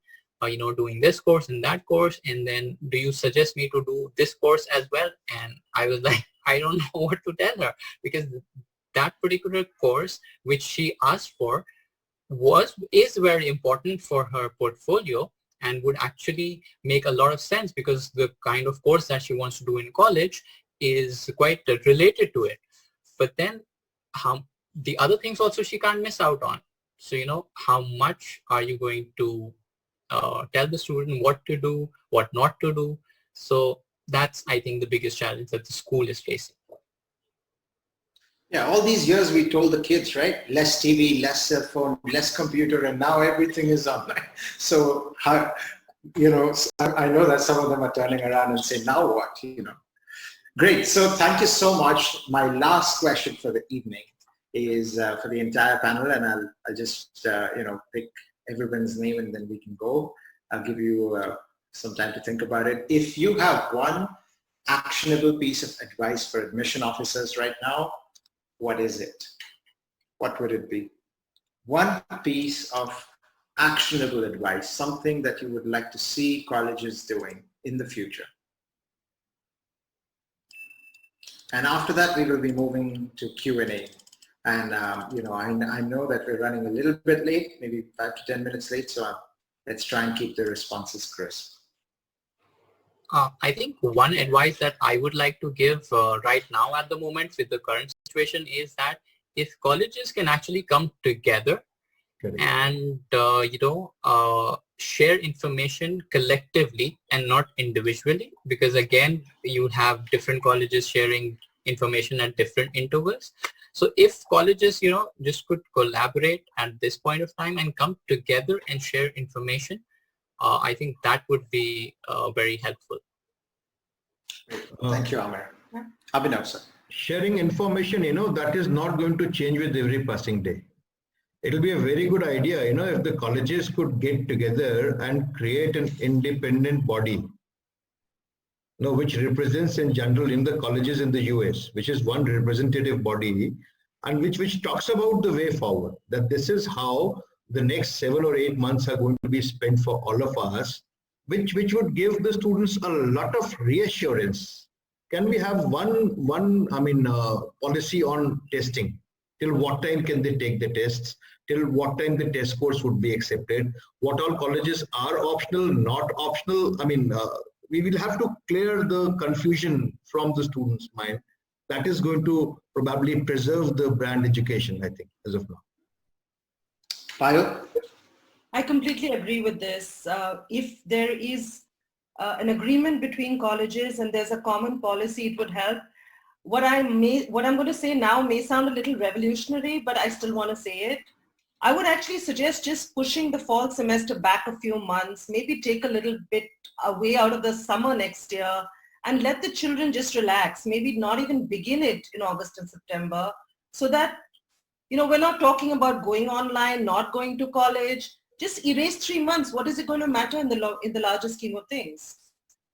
doing this course and that course. And then do you suggest me to do this course as well? And I was like, I don't know what to tell her, because that particular course which she asked for is very important for her portfolio and would actually make a lot of sense, because the kind of course that she wants to do in college is quite related to it. But then the other things also she can't miss out on. So, how much are you going to tell the student what to do, what not to do? So that's, I think, the biggest challenge that the school is facing. Yeah, all these years we told the kids, right? Less TV, less cell phone, less computer, and now everything is online. So, I know that some of them are turning around and saying, now what, Great. So thank you so much. My last question for the evening is for the entire panel, and I'll just, pick everyone's name and then we can go. I'll give you some time to think about it. If you have one actionable piece of advice for admission officers right now, what is it? What would it be? One piece of actionable advice, something that you would like to see colleges doing in the future. And after that, we will be moving to Q&A. And, I know that we're running a little bit late, maybe 5 to 10 minutes late. So let's try and keep the responses crisp. I think one advice that I would like to give right now at the moment with the current situation is that if colleges can actually come together and, share information collectively and not individually, because again, you have different colleges sharing information at different intervals. So if colleges, just could collaborate at this point of time and come together and share information, I think that would be very helpful. Thank you, Aamir. Abhinav, sir. Sharing information, that is not going to change with every passing day. It'll be a very good idea, if the colleges could get together and create an independent body, which represents in general in the colleges in the US, which is one representative body, and which talks about the way forward, that this is how the next 7 or 8 months are going to be spent for all of us, which would give the students a lot of reassurance. Can we have one policy on testing? Till what time can they take the tests? Till what time the test scores would be accepted? What all colleges are optional, not optional? We will have to clear the confusion from the students' mind. That is going to probably preserve the brand education, I think, as of now. Payal? I completely agree with this. If there is an agreement between colleges and there's a common policy, it would help. what I'm going to say now may sound a little revolutionary, but I still want to say it. I would actually suggest just pushing the fall semester back a few months, maybe take a little bit away out of the summer next year and let the children just relax, maybe not even begin it in August and September, so that, we're not talking about going online, not going to college, just erase 3 months. What is it going to matter in the larger scheme of things?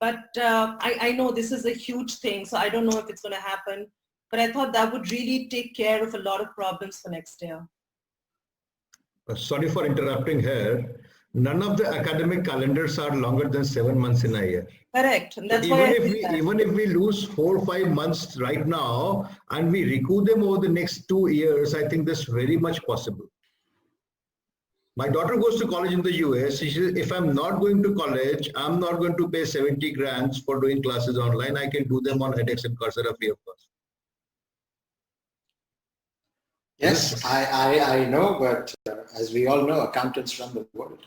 But I know this is a huge thing, so I don't know if it's going to happen, but I thought that would really take care of a lot of problems for next year. Sorry for interrupting here. None of the academic calendars are longer than 7 months in a year. Correct. And that's even if we lose 4 or 5 months right now and we recoup them over the next 2 years, I think that's very much possible. My daughter goes to college in the US. She says, if I'm not going to college, I'm not going to pay 70 grand for doing classes online. I can do them on edX and Coursera free of cost. Yes, I know, but as we all know, accountants run the world,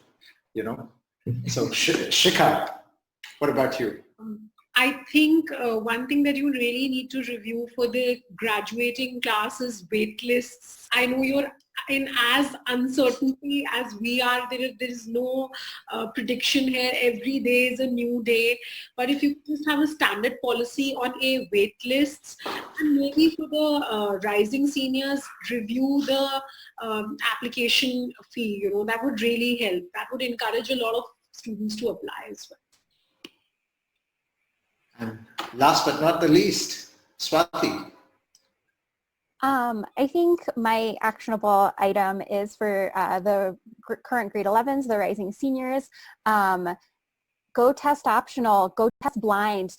So Shikha, what about you? I think one thing that you really need to review for the graduating class is wait lists. I know you're in as uncertainty as we are. There is no prediction here. Every day is a new day. But if you just have a standard policy on a wait list, and maybe for the rising seniors, review the application fee, that would really help. That would encourage a lot of students to apply as well. And last but not the least, Swati. I think my actionable item is for the current grade 11s, the rising seniors. Go test optional, go test blind,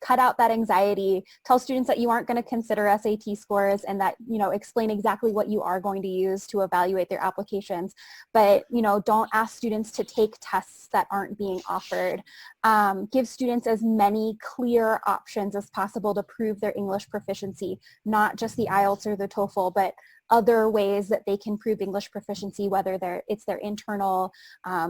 cut out that anxiety, tell students that you aren't going to consider SAT scores and that, explain exactly what you are going to use to evaluate their applications. But, don't ask students to take tests that aren't being offered. Give students as many clear options as possible to prove their English proficiency, not just the IELTS or the TOEFL, but other ways that they can prove English proficiency, whether it's their internal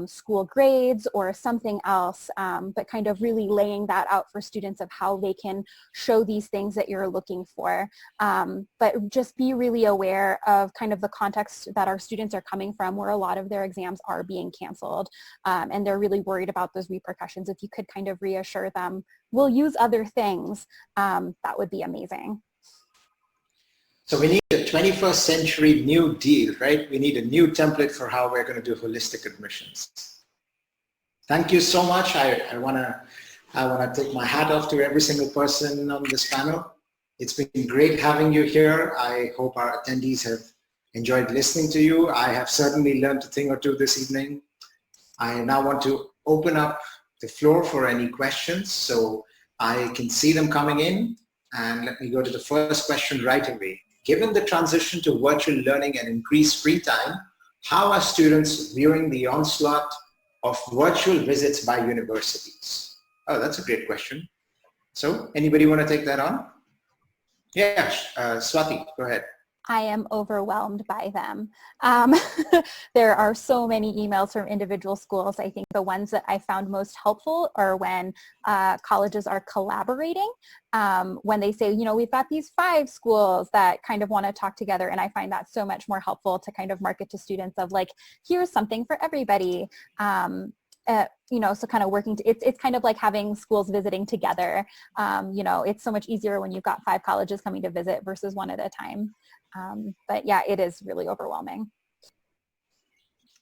school grades or something else, but kind of really laying that out for students of how they can show these things that you're looking for. But just be really aware of kind of the context that our students are coming from, where a lot of their exams are being canceled, and they're really worried about those repercussions. If you could kind of reassure them, we'll use other things, that would be amazing. So we need a 21st century New Deal, right? We need a new template for how we're going to do holistic admissions. Thank you so much. I want to take my hat off to every single person on this panel. It's been great having you here. I hope our attendees have enjoyed listening to you. I have certainly learned a thing or two this evening. I now want to open up the floor for any questions, so I can see them coming in. And let me go to the first question right away. Given the transition to virtual learning and increased free time, how are students viewing the onslaught of virtual visits by universities? Oh, that's a great question. So anybody want to take that on? Yeah, Swati, go ahead. I am overwhelmed by them. There are so many emails from individual schools. I think the ones that I found most helpful are when colleges are collaborating, when they say, we've got these 5 schools that kind of want to talk together, and I find that so much more helpful to kind of market to students of like, here's something for everybody. So kind of working, it's kind of like having schools visiting together. It's so much easier when you've got 5 colleges coming to visit versus 1 at a time. But yeah, it is really overwhelming.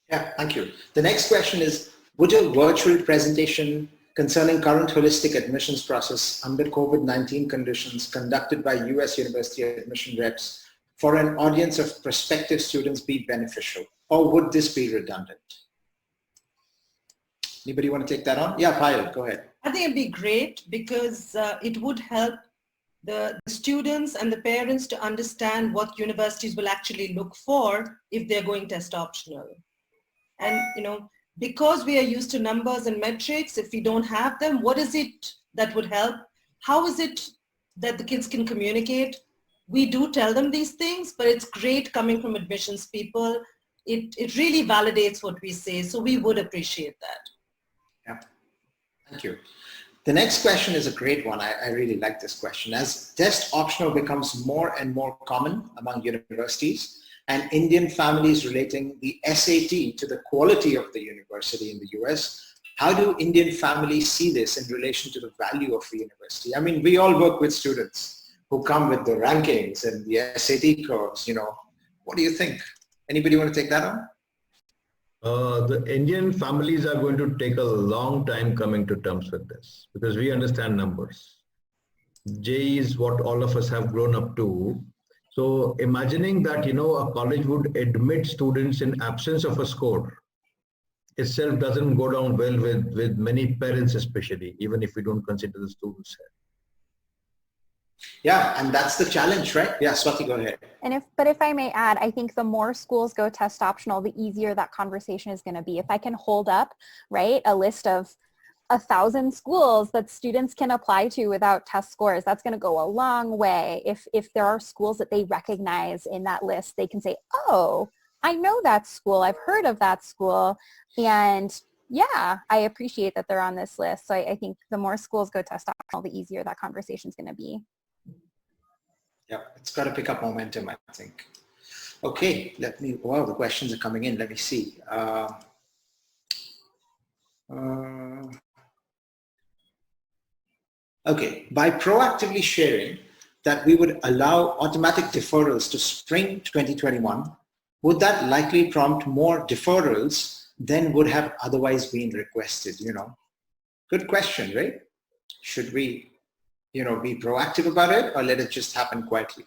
Yeah, thank you. The next question is, would a virtual presentation concerning current holistic admissions process under COVID-19 conditions conducted by US university admission reps for an audience of prospective students be beneficial, or would this be redundant? Anybody want to take that on? Yeah, Payal, go ahead. I think it'd be great because it would help the students and the parents to understand what universities will actually look for if they're going test optional. And, because we are used to numbers and metrics, if we don't have them, what is it that would help? How is it that the kids can communicate? We do tell them these things, but it's great coming from admissions people. It really validates what we say, so we would appreciate that. Yeah, thank you. The next question is a great one. I really like this question. As test optional becomes more and more common among universities and Indian families relating the SAT to the quality of the university in the US, how do Indian families see this in relation to the value of the university? I mean, we all work with students who come with the rankings and the SAT curves, What do you think? Anybody want to take that on? The Indian families are going to take a long time coming to terms with this because we understand numbers. J is what all of us have grown up to. So imagining that, a college would admit students in absence of a score itself doesn't go down well with many parents, especially, even if we don't consider the students here. Yeah, and that's the challenge, right? Yeah, Swati, go ahead. But if I may add, I think the more schools go test optional, the easier that conversation is going to be. If I can hold up, right, a list of 1,000 schools that students can apply to without test scores, that's going to go a long way. If there are schools that they recognize in that list, they can say, oh, I know that school, I've heard of that school, and yeah, I appreciate that they're on this list. So I think the more schools go test optional, the easier that conversation is going to be. Yeah, it's got to pick up momentum, I think. Okay, wow, the questions are coming in. Let me see. Okay, by proactively sharing that we would allow automatic deferrals to spring 2021, would that likely prompt more deferrals than would have otherwise been requested, Good question, right? Should we be proactive about it or let it just happen quietly?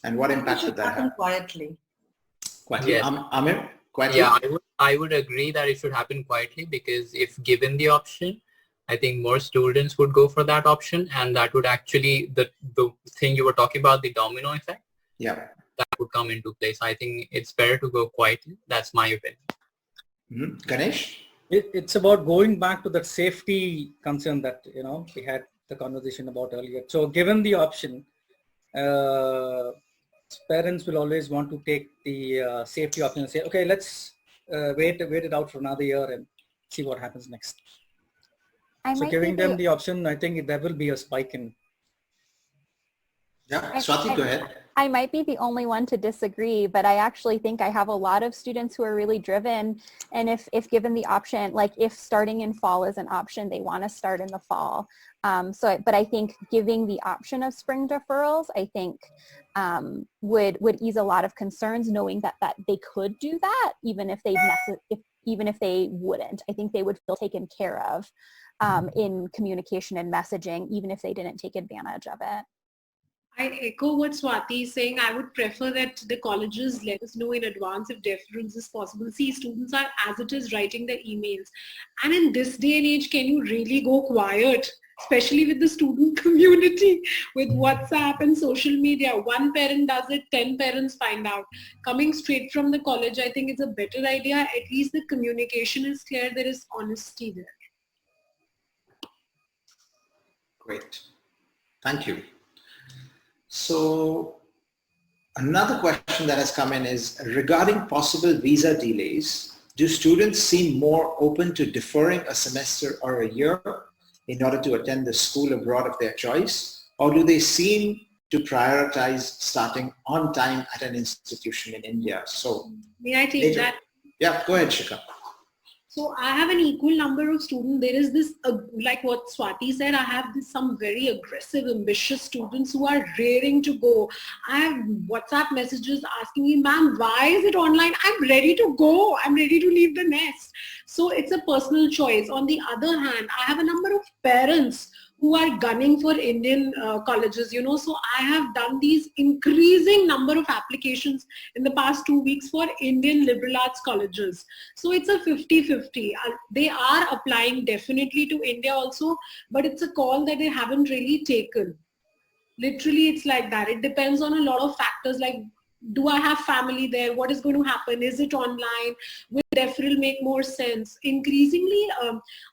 And what impact would that have? Quietly. Quietly. Yeah. Aamir, quietly? Yeah, I would agree that it should happen quietly because if given the option, I think more students would go for that option, and that would actually, the thing you were talking about, the domino effect, Yeah. that would come into place. I think it's better to go quietly. That's my opinion. Mm-hmm. Ganesh? It's about going back to that safety concern that, we had the conversation about earlier. So given the option, parents will always want to take the safety option and say, okay, let's wait it out for another year and see what happens next. So giving them the option, I think there will be a spike in. Yeah, Swati, go ahead. I might be the only one to disagree, but I actually think I have a lot of students who are really driven. And if given the option, like if starting in fall is an option, they want to start in the fall. But I think giving the option of spring deferrals, I think would ease a lot of concerns, knowing that they could do that, even if they wouldn't. I think they would feel taken care of in communication and messaging, even if they didn't take advantage of it. I echo what Swati is saying. I would prefer that the colleges let us know in advance if deference is possible. See, students are as it is writing their emails. And in this day and age, can you really go quiet? Especially with the student community, with WhatsApp and social media. One parent does it, 10 parents find out. Coming straight from the college, I think it's a better idea. At least the communication is clear. There is honesty there. Great. Thank you. So another question that has come in is regarding possible visa delays. Do students seem more open to deferring a semester or a year in order to attend the school abroad of their choice? Or do they seem to prioritize starting on time at an institution in India? So may I take that? Yeah, go ahead, Shikha. So I have an equal number of students. There is this, like what Swati said, I have some very aggressive, ambitious students who are raring to go. I have WhatsApp messages asking me, ma'am, why is it online? I'm ready to go. I'm ready to leave the nest. So it's a personal choice. On the other hand, I have a number of parents who are gunning for Indian colleges, so I have done these increasing number of applications in the past 2 weeks for Indian liberal arts colleges. So it's a 50-50. They are applying definitely to India also, but it's a call that they haven't really taken. Literally, it's like that. It depends on a lot of factors like, do I have family there? What is going to happen? Is it online? Will deferral make more sense? Increasingly,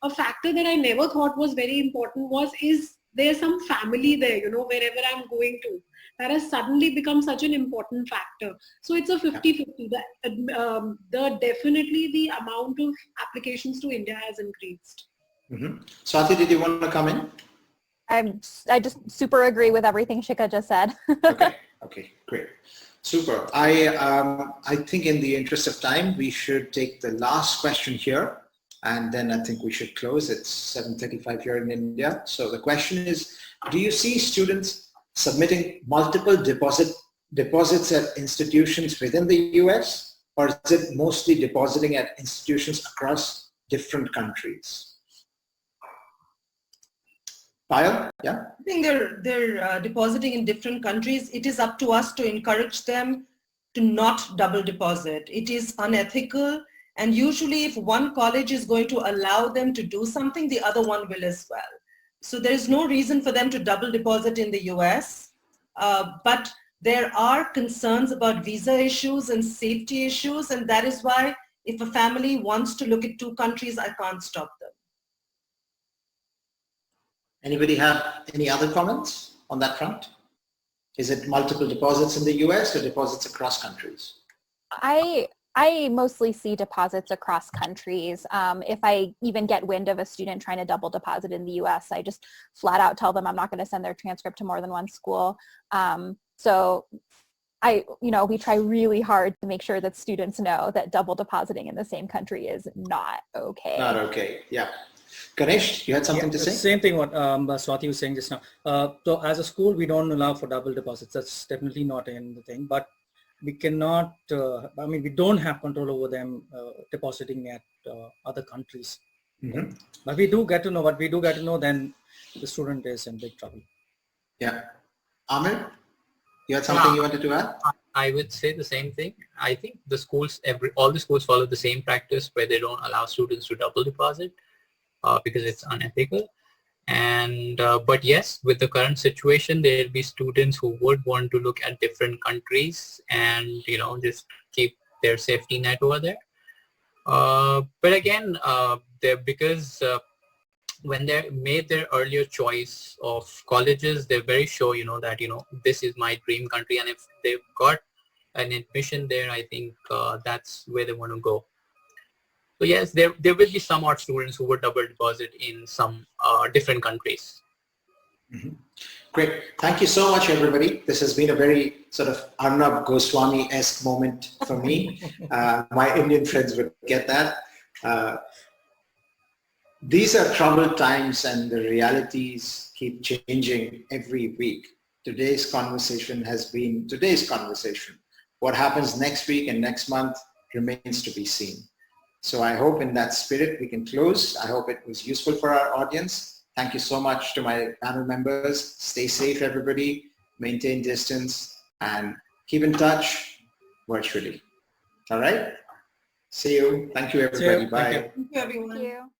a factor that I never thought was very important is there some family there, wherever I'm going to. That has suddenly become such an important factor. So it's a 50-50. Definitely the amount of applications to India has increased. Swati, did you want to come in? I just super agree with everything Shika just said. Okay, great. Super. I think in the interest of time, we should take the last question here, and then I think we should close. It's 7:35 here in India. So the question is, do you see students submitting multiple deposits at institutions within the US, or is it mostly depositing at institutions across different countries? Payal, yeah? I think they're depositing in different countries. It is up to us to encourage them to not double deposit. It is unethical, and usually if one college is going to allow them to do something, the other one will as well. So there is no reason for them to double deposit in the US, but there are concerns about visa issues and safety issues, and that is why if a family wants to look at two countries, I can't stop them. Anybody have any other comments on that front? Is it multiple deposits in the US or deposits across countries? I mostly see deposits across countries. If I even get wind of a student trying to double deposit in the US, I just flat out tell them I'm not going to send their transcript to more than one school. So we try really hard to make sure that students know that double depositing in the same country is not okay. Not okay, yeah. Ganesh, you had something to say? Same thing what Swati was saying just now. So as a school, we don't allow for double deposits. That's definitely not in the thing. But we cannot, we don't have control over them depositing at other countries. Mm-hmm. But we do get to know, then the student is in big trouble. Yeah. Aamir, you had something you wanted to add? I would say the same thing. I think the schools, all the schools follow the same practice where they don't allow students to double deposit because it's unethical. And but yes, with the current situation, there'll be students who would want to look at different countries and just keep their safety net over there. But again, because when they made their earlier choice of colleges, they're very sure that this is my dream country, and if they've got an admission there, I think that's where they want to go. So yes, there will be some odd students who would double deposit in some different countries. Mm-hmm. Great. Thank you so much, everybody. This has been a very sort of Arnab Goswami-esque moment for me. My Indian friends would get that. These are troubled times, and the realities keep changing every week. Today's conversation has been today's conversation. What happens next week and next month remains to be seen. So I hope in that spirit we can close. I hope it was useful for our audience. Thank you so much to my panel members. Stay safe, everybody. Maintain distance and keep in touch virtually. All right? See you. Thank you, everybody. Bye. Thank you, everyone. Thank you.